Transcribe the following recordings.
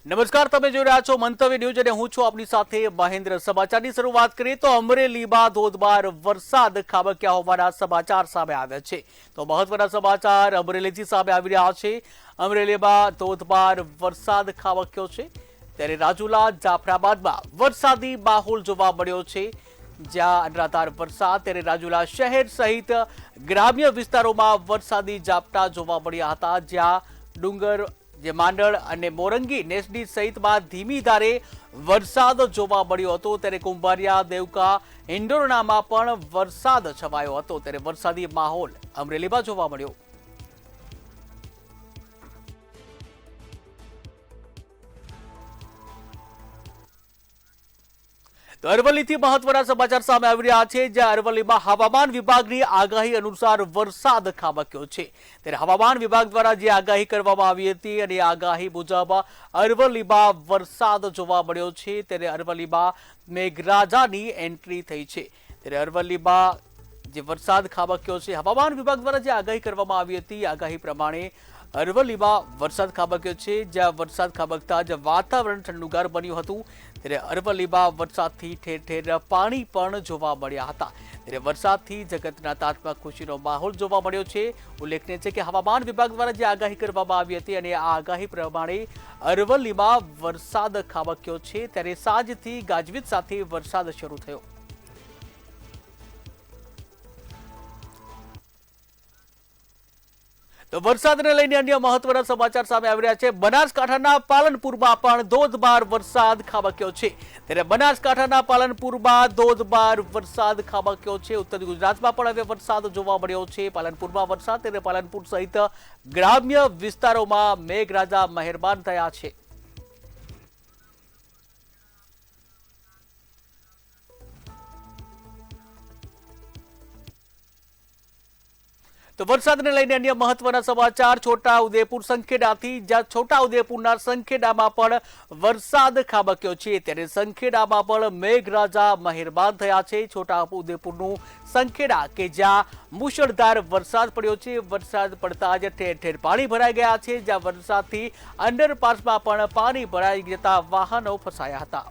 નમસ્કાર, તમે જોઈ રહ્યા છો મંતવ્ય ન્યૂઝ અને હું છું આપની સાથે મહેન્દ્ર। સમાચારની શરૂઆત કરીએ તો અમરેલીમાં ધોધમાર વરસાદ ખાબક્યા હોવાના સમાચાર સામે આવ્યા છે। તો મહત્વના સમાચાર અમરેલીથી સામે આવી રહ્યા છે। અમરેલીમાં ધોધમાર વરસાદ ખાબક્યો છે, ત્યારે રાજુલા જાફરાબાદમાં વરસાદી માહોલ જોવા મળ્યો છે, જ્યાં અનરાધાર વરસાદ। ત્યારે રાજુલા શહેર સહિત ગ્રામ્ય વિસ્તારોમાં વરસાદી ઝાપટા જોવા મળ્યા હતા, જ્યાં ડુંગર માંડળ અને મોરંગી નેસડી સહિતમાં ધીમી ધારે વરસાદ જોવા મળ્યો હતો। ત્યારે કુંભારિયા, દેવકા, હિંડોરણામાં પણ વરસાદ છવાયો હતો। ત્યારે વરસાદી માહોલ અમરેલીમાં જોવા મળ્યો। તો અરવલ્લીથી મહત્વના સમાચાર સામે આવી રહ્યા છે, જ્યાં અરવલ્લીમાં હવામાન વિભાગની આગાહી અનુસાર વરસાદ ખાબક્યો છે। ત્યારે હવામાન વિભાગ દ્વારા જે આગાહી કરવામાં આવી હતી અને આગાહી મુજબ અરવલ્લીમાં વરસાદ જોવા મળ્યો છે। ત્યારે અરવલ્લીમાં મેઘરાજાની એન્ટ્રી થઈ છે। ત્યારે અરવલ્લીમાં જે વરસાદ ખાબક્યો છે, હવામાન વિભાગ દ્વારા જે આગાહી કરવામાં આવી હતી, આગાહી પ્રમાણે અરવલ્લીમાં વરસાદ ખાબક્યો છે, જ્યાં વરસાદ ખાબકતા જ વાતાવરણ ઠંડુગાર બન્યું હતું। ત્યારે અરવલ્લીમાં વરસાદથી ઠેર ઠેર પાણી પણ જોવા મળ્યા હતા। ત્યારે વરસાદથી જગતના તાતમાં ખુશીનો માહોલ જોવા મળ્યો છે। ઉલ્લેખનીય છે કે હવામાન વિભાગ દ્વારા જે આગાહી કરવામાં આવી હતી અને આ આગાહી પ્રમાણે અરવલ્લીમાં વરસાદ ખાબક્યો છે। ત્યારે સાંજથી ગાજવીજ સાથે વરસાદ શરૂ થયો। તો વરસાદને લઈને અન્ય મહત્વના સમાચાર સામે આવી રહ્યા છે। બનાસકાંઠાના પાલનપુરમાં પણ ધોધમાર વરસાદ ખાબક્યો છે। ત્યારે બનાસકાંઠાના પાલનપુરમાં ધોધમાર વરસાદ ખાબક્યો છે। ઉત્તર ગુજરાતમાં પણ હવે વરસાદ જોવા મળ્યો છે। પાલનપુરમાં વરસાદ, ત્યારે પાલનપુર સહિત ગ્રામ્ય વિસ્તારોમાં મેઘરાજા મહેરબાન થયા છે। તો વરસાદને લઈને અન્ય મહત્વના સમાચાર છોટાઉદેપુર સંખેડાથી, જ્યાં છોટાઉદેપુરના સંખેડામાં પણ વરસાદ ખાબક્યો છે। ત્યારે સંખેડામાં પણ મેઘરાજા મહેરબાન થયા છે। છોટાઉદેપુરનું સંખેડા કે જ્યાં મુશળધાર વરસાદ પડ્યો છે, વરસાદ પડતા જ ઠેર ઠેર પાણી ભરાઈ ગયા છે, જ્યાં વરસાદથી અંડરપાસમાં પણ પાણી ભરાઈ જતા વાહનો ફસાયા હતા।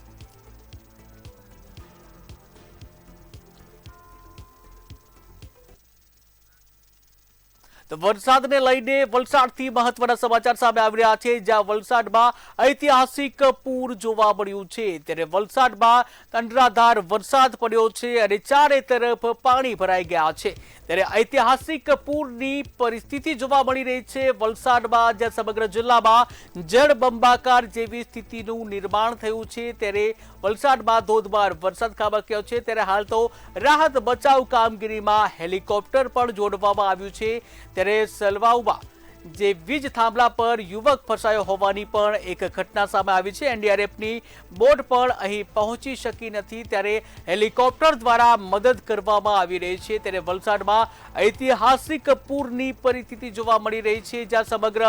તો વરસાદને લઈને વલસાડથી મહત્વના સમાચાર સામે આવી રહ્યા છે, જ્યાં વલસાડમાં ઐતિહાસિક પૂર જોવા મળ્યું છે। ત્યારે વલસાડમાં અનરાધાર વરસાદ પડ્યો છે અને ચારે તરફ પાણી ભરાઈ ગયા છે। ત્યારે ઐતિહાસિક પૂરની પરિસ્થિતિ જોવા મળી રહી છે વલસાડમાં, જ્યાં સમગ્ર જિલ્લામાં જળબંબાકાર જેવી સ્થિતિનું નિર્માણ થયું છે। ત્યારે વલસાડમાં ધોધમાર વરસાદ ખાબક્યો છે। ત્યારે હાલ તો રાહત બચાવ કામગીરીમાં હેલિકોપ્ટર પણ જોડવામાં આવ્યું છે। ત્યારે સલવાઉમાં જે વીજ થાંભલા પર યુવક ફસાયો હોવાની પણ એક ઘટના સામે આવી છે। એનડીઆરએફની બોટ પણ અહીં પહોંચી શકી નથી, ત્યારે હેલિકોપ્ટર દ્વારા મદદ કરવામાં આવી રહી છે। ત્યારે વલસાડમાં ઐતિહાસિક પૂરની પરિસ્થિતિ જોવા મળી રહી છે, જ્યાં સમગ્ર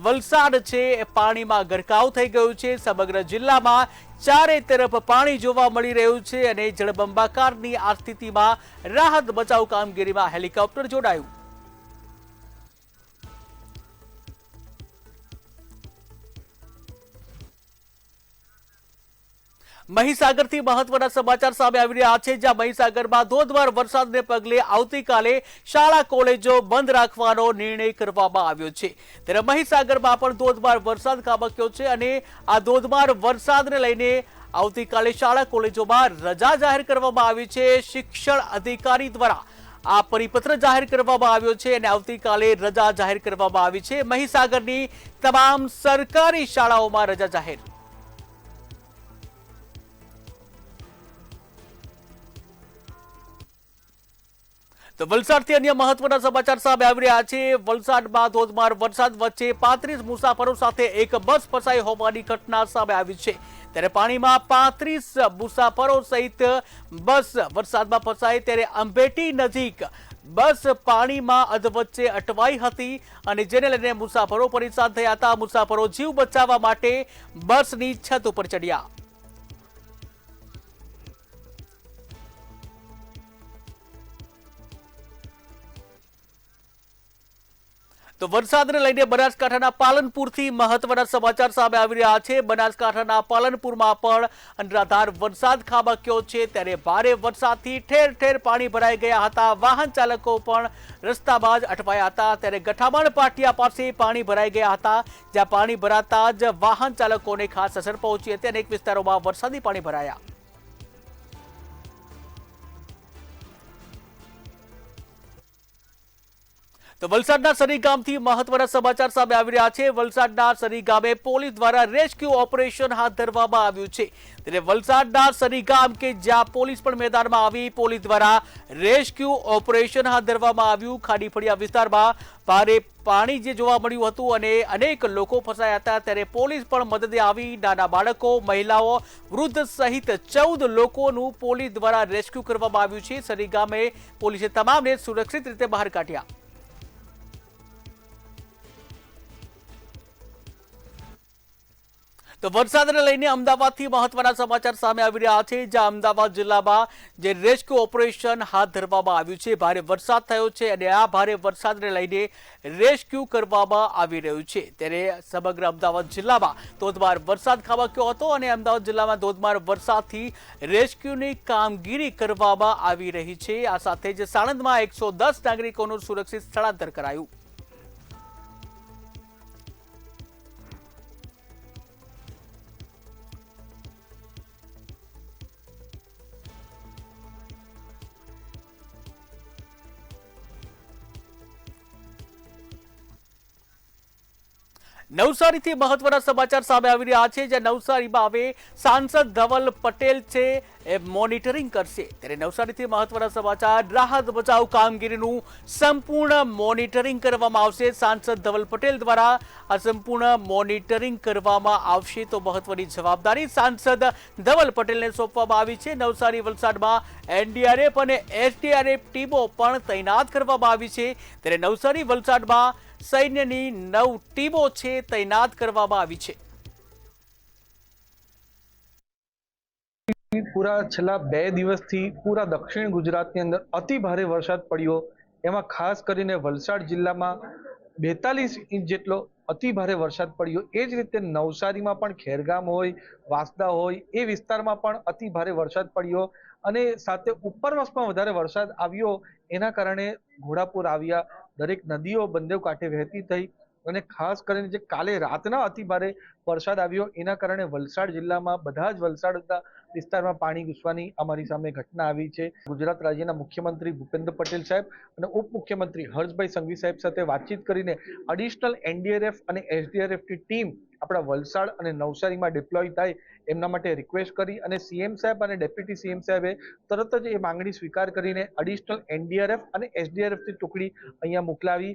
વલસાડ છે એ પાણીમાં ગરકાવ થઈ ગયું છે। સમગ્ર જિલ્લામાં ચારે તરફ પાણી જોવા મળી રહ્યું છે અને જળબંબાકારની આ સ્થિતિમાં રાહત બચાવ કામગીરીમાં હેલિકોપ્ટર જોડાયું। મહીસાગરથી મહત્વના સમાચાર સામે આવી રહ્યા છે, જ્યાં મહીસાગરમાં ધોધમાર વરસાદને પગલે આવતીકાલે શાળા કોલેજો બંધ રાખવાનો નિર્ણય કરવામાં આવ્યો છે। ત્યારે મહીસાગરમાં પણ ધોધમાર વરસાદ ખાબક્યો છે અને આ ધોધમાર વરસાદને લઈને આવતીકાલે શાળા કોલેજોમાં રજા જાહેર કરવામાં આવી છે। શિક્ષણ અધિકારી દ્વારા આ પરિપત્ર જાહેર કરવામાં આવ્યો છે અને આવતીકાલે રજા જાહેર કરવામાં આવી છે। મહીસાગરની તમામ સરકારી શાળાઓમાં રજા જાહેર। તો વલસાડથી અન્ય મહત્વના સમાચાર સામે આવી રહ્યા છે। વલસાડમાં ધોધમાર વરસાદ વચ્ચે 35 મુસાફરો સાથે એક બસ ફસાઈ હોવાની ઘટના સામે આવી છે। ત્યારે પાણીમાં 35 મુસાફરો સહિત બસ વરસાદમાં ફસાઈ। ત્યારે અંબેટી નજીક બસ પાણીમાં અધવચ્ચે અટવાઈ હતી અને જેને લઈને મુસાફરો પરેશાન થયા હતા। મુસાફરો જીવ બચાવવા માટે બસની છત ઉપર ચડ્યા। તો વરસાદને લઈને બનાસકાંઠાના પાલનપુરથી મહત્વના સમાચાર સામે આવી રહ્યા છે। બનાસકાંઠાના પાલનપુરમાં પણ અનરાધાર વરસાદ ખાબક્યો છે, ત્યારે ભારે વરસાદથી ઠેર ઠેર પાણી ભરાઈ ગયા હતા। વાહન ચાલકો પણ રસ્તામાં જ અટવાયા હતા, ત્યારે ગઠામણ પાટિયા પાસે પાણી ભરાઈ ગયા હતા, જ્યાં પાણી ભરાતા જ વાહન ચાલકોને ખાસ અસર પહોંચી હતી। અનેક વિસ્તારોમાં વરસાદી પાણી ભરાયા। તો વલસાડના સરી ગામથી મહત્વના સમાચાર સામે આવી રહ્યા છે। વલસાડના સરી ગામે પોલીસ દ્વારા રેસ્ક્યુ ઓપરેશન હાથ ધરવામાં આવ્યું છે, ત્યારે વલસાડના સરી ગામ કે જ્યાં પોલીસ પણ મેદાનમાં આવી પોલીસ દ્વારા રેસ્ક્યુ ઓપરેશન હાથ ધરવામાં આવ્યું। ખાડી ફળિયા વિસ્તારમાં ભારે પાણી જે જોવા મળ્યું હતું અને અનેક લોકો ફસાયા હતા, ત્યારે પોલીસ પણ મદદે આવી। નાના બાળકો, મહિલાઓ, વૃદ્ધ સહિત 14 લોકોનું પોલીસ દ્વારા રેસ્ક્યુ કરવામાં આવ્યું છે। સરી ગામે પોલીસે તમામને સુરક્ષિત રીતે બહાર કાઢ્યા। તો વરસાદને લઈને અમદાવાદથી મહત્વના સમાચાર સામે આવી રહ્યા છે, જ્યાં અમદાવાદ જિલ્લામાં જે રેસ્ક્યુ ઓપરેશન હાથ ધરવામાં આવ્યું છે। ભારે વરસાદ થયો છે અને આ ભારે વરસાદને લઈને રેસ્ક્યુ કરવામાં આવી રહ્યું છે, ત્યારે સમગ્ર અમદાવાદ જિલ્લામાં ધોધમાર વરસાદ ખાબક્યો હતો અને અમદાવાદ જિલ્લામાં ધોધમાર વરસાદથી રેસ્ક્યુની કામગીરી કરવામાં આવી રહી છે। આ સાથે જ સાણંદમાં 110 નાગરિકોનું સુરક્ષિત સ્થળાંતર કરાયું। નવસારીથી મહત્વના સમાચાર સામે આવી રહ્યા છે, જ્યાં નવસારીમાં હવે સાંસદ ધવલ પટેલ છે એ મોનિટરિંગ કરશે, ત્યારે નવસારીથી મહત્વના સમાચાર। રાહત બચાવ કામગીરીનું સંપૂર્ણ મોનિટરિંગ કરવામાં આવશે। સાંસદ ધવલ પટેલ દ્વારા આ સંપૂર્ણ મોનિટરિંગ કરવામાં આવશે, તો મહત્વની જવાબદારી સાંસદ ધવલ પટેલને સોંપવામાં આવી છે। નવસારી વલસાડમાં એનડીઆરએફ અને એસડીઆરએફ ટીમો પણ તૈનાત કરવામાં આવી છે, ત્યારે નવસારી વલસાડમાં સૈન્યની 9 ટીમો છે તૈનાત કરવામાં આવી છે। પૂરા છેલ્લા 2 દિવસથી પૂરા દક્ષિણ ગુજરાતની અંદર અતિ ભારે વરસાદ પડ્યો, એમાં ખાસ કરીને વલસાડ જિલ્લામાં 42 ઇંચ જેટલો અતિ ભારે વરસાદ પડ્યો। એ જ રીતે નવસારીમાં પણ ખેરગામ હોય, વાંસદા હોય, એ વિસ્તારમાં પણ અતિ ભારે વરસાદ પડ્યો અને સાથે ઉપરવાસમાં વધારે વરસાદ આવ્યો, એના કારણે ઘોડાપૂર આવ્યા, દરેક નદીઓ બંને કાંઠે વહેતી થઈ અને ખાસ કરીને જે કાલે રાતના અતિ ભારે વરસાદ આવ્યો એના કારણે વલસાડ જિલ્લામાં બધા જ વલસાડના વિસ્તારમાં પાણી ઘૂસવાની અમારી સામે ઘટના આવી છે। ગુજરાત રાજ્યના મુખ્યમંત્રી ભૂપેન્દ્ર પટેલ સાહેબ અને ઉપમુખ્યમંત્રી હર્ષભાઈ સંઘવી સાહેબ સાથે વાતચીત કરીને એડિશનલ એનડીઆરએફ અને એસડીઆરએફની ટીમ આપણા વલસાડ અને નવસારીમાં ડિપ્લોય થાય એમના માટે રિક્વેસ્ટ કરી અને સીએમ સાહેબ અને ડેપ્યુટી સીએમ સાહેબે તરત જ એ માંગણી સ્વીકાર કરીને એડિશનલ એનડીઆરએફ અને એસડીઆરએફની ટુકડી અહીંયા મોકલાવી।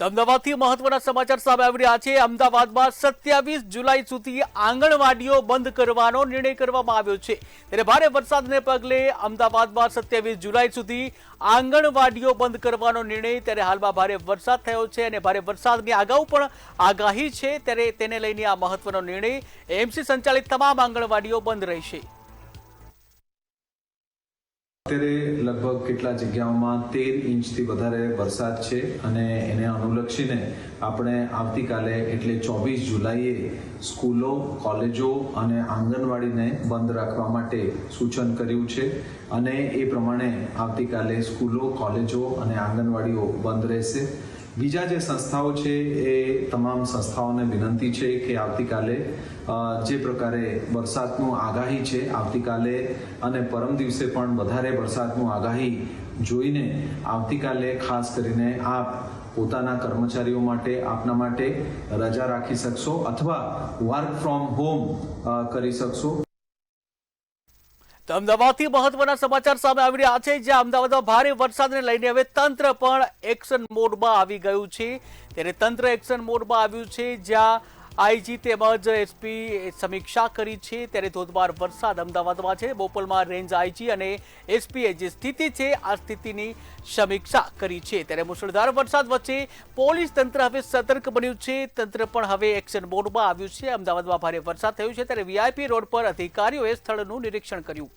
તો અમદાવાદથી મહત્વના સમાચાર સામે આવી રહ્યા છે। અમદાવાદમાં 27 જુલાઈ સુધી આંગણવાડીઓ બંધ કરવાનો નિર્ણય કરવામાં આવ્યો છે, ત્યારે ભારે વરસાદને પગલે અમદાવાદમાં 27 જુલાઈ સુધી આંગણવાડીઓ બંધ કરવાનો નિર્ણય, ત્યારે હાલમાં ભારે વરસાદ થયો છે અને ભારે વરસાદની અગાઉ પણ આગાહી છે, ત્યારે તેને લઈને આ મહત્વનો નિર્ણય। એમસી સંચાલિત તમામ આંગણવાડીઓ બંધ રહેશે। અત્યારે લગભગ કેટલા જગ્યાઓમાં 13 ઇંચથી વધારે વરસાદ છે અને એને અનુલક્ષીને આપણે આવતીકાલે એટલે 24 જુલાઈએ સ્કૂલો, કોલેજો અને આંગણવાડીને બંધ રાખવા માટે સૂચન કર્યું છે અને એ પ્રમાણે આવતીકાલે સ્કૂલો, કોલેજો અને આંગણવાડીઓ બંધ રહેશે। બીજા જે સંસ્થાઓ છે એ તમામ સંસ્થાઓને વિનંતી છે કે આવતીકાલે જે પ્રકારે વરસાદનું આગાહી છે આવતીકાલે અને પરમ દિવસે પણ વધારે વરસાદનું આગાહી જોઈને આવતીકાલે ખાસ કરીને આપ પોતાના કર્મચારીઓ માટે આપના માટે રજા રાખી શકશો અથવા વર્ક ફ્રોમ હોમ કરી શકશો। તો અમદાવાદથી મહત્વના સમાચાર સામે આવી રહ્યા છે, જ્યાં અમદાવાદમાં ભારે વરસાદને લઈને હવે તંત્ર પણ એક્શન મોડમાં આવી ગયું છે, ત્યારે તંત્ર એક્શન મોડમાં આવ્યું છે, જ્યાં આઈજી તેમજ એસપી સમીક્ષા કરી છે, ત્યારે ધોધમાર વરસાદ અમદાવાદમાં છે। બોપલમાં રેન્જ આઈજી અને એસપીએ જે સ્થિતિ છે આ સ્થિતિની સમીક્ષા કરી છે, ત્યારે મુશળધાર વરસાદ વચ્ચે પોલીસ તંત્ર હવે સતર્ક બન્યું છે, તંત્ર પણ હવે એક્શન મોડમાં આવ્યું છે। અમદાવાદમાં ભારે વરસાદ થયો છે, ત્યારે વીઆઈપી રોડ પર અધિકારીઓએ સ્થળનું નિરીક્ષણ કર્યું।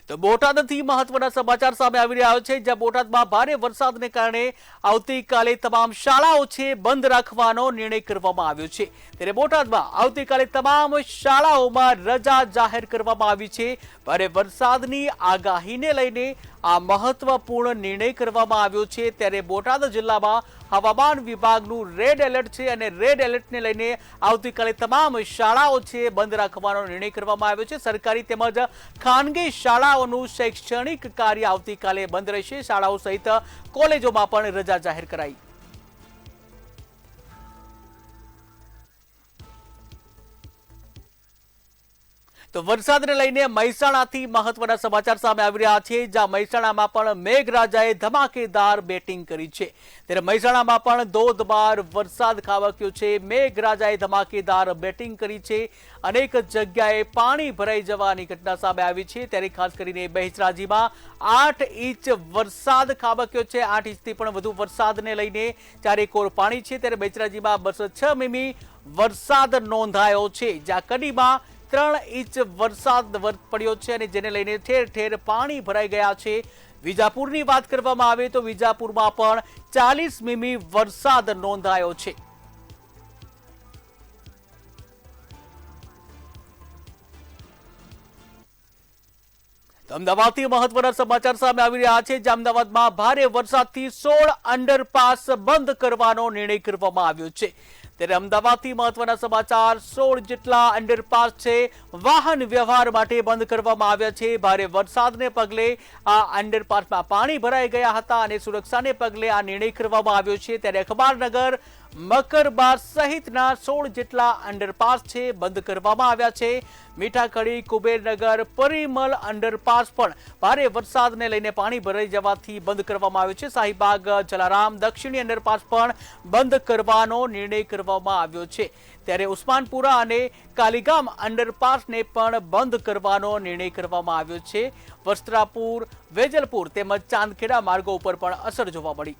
તો બોટાદથી મહત્વના સમાચાર સામે આવી રહ્યા છે, જ્યાં બોટાદમાં ભારે વરસાદને કારણે આવતીકાલે તમામ શાળાઓ છે બંધ રાખવાનો નિર્ણય કરવામાં આવ્યો છે। ત્યારે બોટાદમાં આવતીકાલે તમામ શાળાઓમાં રજા જાહેર કરવામાં આવી છે। ભારે વરસાદની આગાહીને લઈને આ મહત્વપૂર્ણ નિર્ણય કરવામાં આવ્યો છે। ત્યારે બોટાદ જિલ્લામાં હવામાન વિભાગનું રેડ એલર્ટ છે અને રેડ એલર્ટને લઈને આવતીકાલે તમામ શાળાઓ છે બંધ રાખવાનો નિર્ણય કરવામાં આવ્યો છે। સરકારી તેમજ ખાનગી શાળાઓનું શૈક્ષણિક કાર્ય આવતીકાલે બંધ રહેશે। શાળાઓ સહિત કોલેજોમાં પણ રજા જાહેર કરાઈ। તો વરસાદને લઈને મહેસાણાથી મહત્વના સમાચાર સામે આવી રહ્યા છે, જ્યાં મહેસાણામાં પણ મેઘરાજાએ ધમાકેદાર બેટિંગ કરી છે। ત્યારે મહેસાણામાં પણ ધોધમાર વરસાદ ખાબક્યો છે। મેઘરાજાએ ધમાકેદાર બેટિંગ કરી છે। અનેક જગ્યાએ પાણી ભરાઈ જવાની ઘટના સામે આવી છે। ત્યારે ખાસ કરીને બહુચરાજીમાં 8 ઇંચ વરસાદ ખાબક્યો છે। 8 ઇંચથી પણ વધુ વરસાદને લઈને ચારેકોર પાણી છે। ત્યારે બહુચરાજીમાં 206 મીમી વરસાદ નોંધાયો છે, જ્યાં કડીમાં 3 ઇંચ વરસાદ પડ્યો છે અને જેને લઈને ઠેર ઠેર પાણી ભરાઈ ગયા છે। વિજાપુરની વાત કરવામાં આવે તો વિજાપુરમાં પણ 40 મીમી વરસાદ નોંધાયો છે। અમદાવાદથી મહત્વના સમાચાર સામે આવી રહ્યા છે, જ્યાં અમદાવાદમાં ભારે વરસાદથી 16 અંડરપાસ બંધ કરવાનો નિર્ણય કરવામાં આવ્યો છે। ત્યારે અમદાવાદથી મહત્વના સમાચાર, 16 જેટલા અંડરપાસ છે વાહન વ્યવહાર માટે બંધ કરવામાં આવ્યા છે। ભારે વરસાદને પગલે આ અંડરપાસમાં પાણી ભરાઈ ગયા હતા અને સુરક્ષાને પગલે આ નિર્ણય કરવામાં આવ્યો છે। ત્યારે અખબારનગર, મકરબાર સહિતના 16 જેટલા અંડરપાસ છે બંધ કરવામાં આવ્યા છે। મીઠાખડી, કુબેરનગર, પરિમલ અંડરપાસ પણ ભારે વરસાદને લઈને પાણી ભરાઈ જવાથી બંધ કરવામાં આવ્યો છે। શાહીબાગ, જલારામ, દક્ષિણી અંડરપાસ પણ બંધ કરવાનો નિર્ણય કરવામાં આવ્યો છે। ત્યારે ઉસ્માનપુરા અને કાલીગામ અંડરપાસને પણ બંધ કરવાનો નિર્ણય કરવામાં આવ્યો છે। વસ્ત્રાપુર, વેજલપુર તેમજ ચાંદખેડા માર્ગો ઉપર પણ અસર જોવા મળી।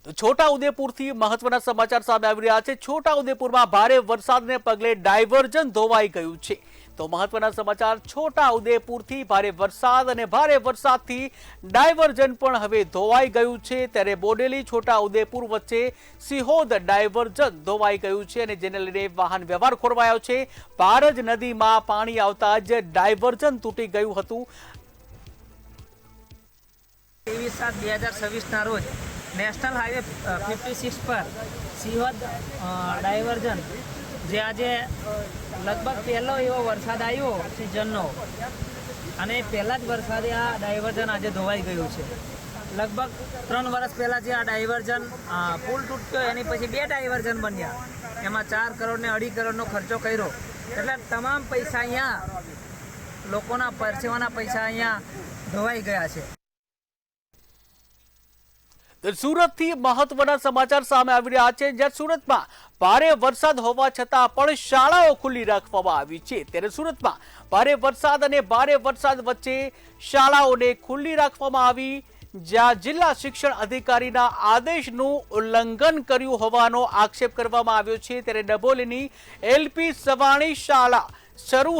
તો છોટાઉદેપુરથી મહત્વના સમાચાર સામે આવી રહ્યા છે। છોટાઉદેપુરમાં ભારે વરસાદને પગલે ડાયવર્ઝન ધોવાઈ ગયું છે। તો મહત્વના સમાચાર, છોટાઉદેપુરથી ભારે વરસાદ અને ભારે વરસાદથી ડાયવર્ઝન પણ હવે ધોવાઈ ગયું છે। ત્યારે બોડેલી છોટાઉદેપુર વચ્ચે સિહોદ ડાયવર્ઝન ધોવાઈ ગયું છે અને જેને લઈને વાહન વ્યવહાર ખોરવાયો છે। પારજ નદીમાં પાણી આવતા જ ડાયવર્ઝન તૂટી ગયું હતું। 23/7/2026 ના રોજ નેશનલ હાઈવે 56 પર સિહોદ ડાયવર્ઝન, જે આજે લગભગ પહેલો એવો વરસાદ આવ્યો સિઝનનો અને પહેલા જ વરસાદે આ ડાયવર્ઝન આજે ધોવાઈ ગયું છે। લગભગ 3 વર્ષ પહેલાં જે આ ડાયવર્ઝન પુલ તૂટ્યો એની પછી 2 ડાયવર્ઝન બન્યા, એમાં 4 કરોડ ને 2.5 કરોડનો ખર્ચો કર્યો। એટલે તમામ પૈસા અહીંયા લોકોના પરસેવાના પૈસા અહીંયા ધોવાઈ ગયા છે। સુરતથી મહત્વના સમાચાર સામે આવી રહ્યા છે, જ્યાં સુરતમાં ભારે વરસાદ હોવા છતાં પણ શાળાઓ ખુલ્લી રાખવામાં આવી છે। ત્યારે સુરતમાં ભારે વરસાદ અને ભારે વરસાદ વચ્ચે શાળાઓને ખુલ્લી રાખવામાં આવી, જ્યાં જિલ્લા શિક્ષણ અધિકારીના આદેશનું ઉલ્લંઘન કર્યું હોવાનો આક્ષેપ કરવામાં આવ્યો છે। ત્યારે ડભોલીની એલપી સવાણી શાળા ચાલુ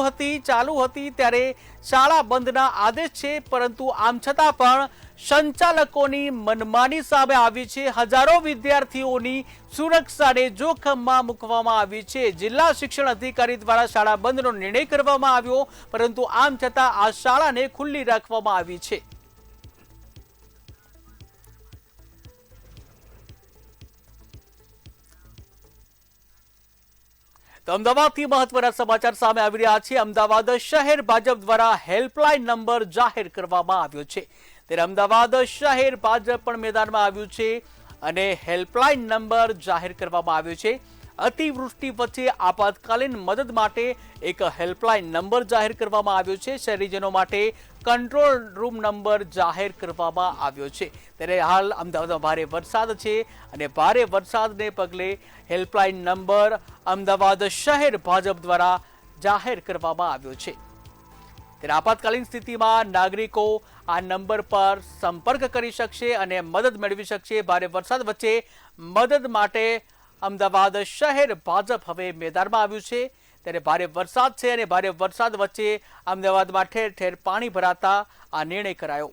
હતી ત્યારે શાળા બંધના આદેશ છે, પરંતુ આમ છતાં પણ સંચાલકોની મનમાની સામે આવી છે। હજારો વિદ્યાર્થીઓની સુરક્ષાને જોખમમાં મૂકવામાં આવી છે। જિલ્લા શિક્ષણ અધિકારી દ્વારા શાળા બંધનો નિર્ણય કરવામાં આવ્યો, પરંતુ આમ છતાં આ શાળાને ખુલ્લી રાખવામાં આવી છે। તો અમદાવાદથી મહત્વના સમાચાર સામે આવી રહ્યા છે। અમદાવાદ શહેર ભાજપ દ્વારા હેલ્પલાઇન નંબર જાહેર કરવામાં આવ્યો છે। ત્યારે અમદાવાદ શહેર ભાજપ પણ મેદાનમાં આવ્યું છે અને હેલ્પલાઇન નંબર જાહેર કરવામાં આવ્યો છે। અતિવૃષ્ટિ વચ્ચે આપાતકાલીન મદદ માટે એક હેલ્પલાઇન નંબર જાહેર કરવામાં આવ્યો છે। શહેરીજનો માટે કંટ્રોલ રૂમ નંબર જાહેર કરવામાં આવ્યો છે। ત્યારે હાલ અમદાવાદમાં ભારે વરસાદ છે અને ભારે વરસાદને પગલે હેલ્પલાઇન નંબર અમદાવાદ શહેર ભાજપ દ્વારા જાહેર કરવામાં આવ્યો છે। ત્યારે આપાતકાલીન સ્થિતિમાં નાગરિકો આ નંબર પર સંપર્ક કરી શકશે અને મદદ મેળવી શકશે। ભારે વરસાદ વચ્ચે મદદ માટે અમદાવાદ શહેર ભાજપ હવે મેદાનમાં આવ્યું છે। ત્યારે ભારે વરસાદ છે અને ભારે વરસાદ વચ્ચે અમદાવાદમાં ઠેર ઠેર પાણી ભરાતા આ નિર્ણય કરાયો।